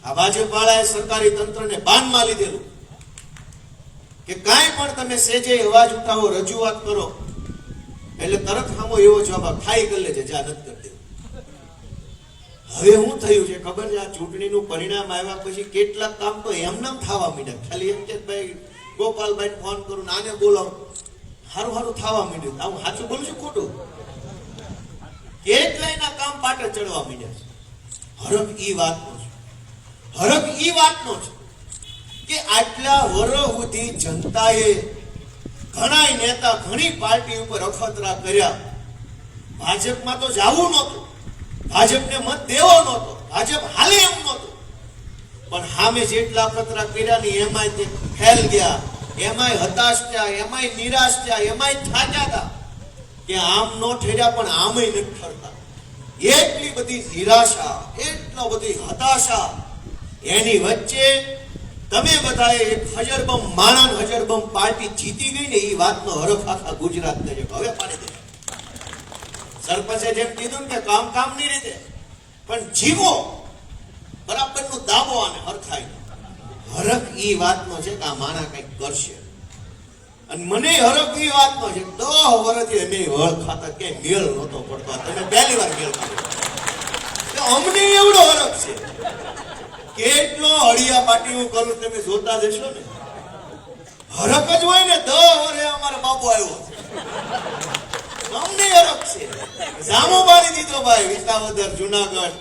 આ ભાજપ વાળાએ સરકારી તંત્રને બાનમાં લીધેલું કે કાંઈ પણ તમે સેજે અવાજ ઉઠાવો, રજૂઆત કરો એટલે તરત સામો એવો જવાબ ખાઈ કરી લેજે, જા નથી કરી દેવું. હવે શું થયું છે ખબર છે? આ ચૂંટણીનું પરિણામ આવ્યા પછી કેટલાક કામ તો એમનેમ થવા માંડ્યા. ખાલી એમ કે ભાઈ ગોપાલભાઈ ફોન કરું, આને બોલાવો, સારું સારું થવા માંડ્યું. હું સાચું બોલું છું ખોટું? કેટલાયના કામ પાટે ચડવા માંડ્યા છે. હરખ ઈ વાતનો છે, હરખ ઈ વાતનો છે કે આટલા વર્ષ સુધી જનતાએ ઘણા નેતા ઘણી પાર્ટી ઉપર અખતરા કર્યા. ભાજપમાં તો જવું નહોતું, ભાજપને મત દેવો નહોતો, ભાજપ હાલે એમ નહોતું, પણ સામે જેટલા અખતરા કર્યા ને એમાંય તે ફેલ ગયા, એમાંય હતાશ થયા, એમાંય નિરાશ થયા, એમાંય થાક્યા હતા કે આમ નો ઠર્યા પણ આમય નથી ઠરતા. એટલી બધી નિરાશા, એટલો બધી હતાશા, એની વચ્ચે તમે બધાએ એક હજરબમ માણસ હજરબમ પાર્ટી જીતી ગઈ ને એ વાતનો હરખ આખા ગુજરાતને છે. હવે પાડી દે. સરપંચે જેમ કીધું ને કે કામ કામની રીતે પણ જીવો બરાબરનું દાવો અને હરખાઈ. હરખ ઈ વાતનો છે કે આ માણા કંઈક કરશે. અને મને હરખ ઈ વાતનો છે 10 વર્ષથી અમે વળ ખાતા કે મેળ નહોતો પડતો. તમે પહેલી વાર મેળ ખાધો. અમને એવડો હરખ છે. કેટલો હળિયા પાટી હું કરું તમે જોતા જશો ને. હરખ જ હોય ને 10 વર્ષે અમારા બાપુ આવ્યો અમને હરખ છે. જામો બાળી દીધો ભાઈ, વિસાવદર, જુનાગઢ.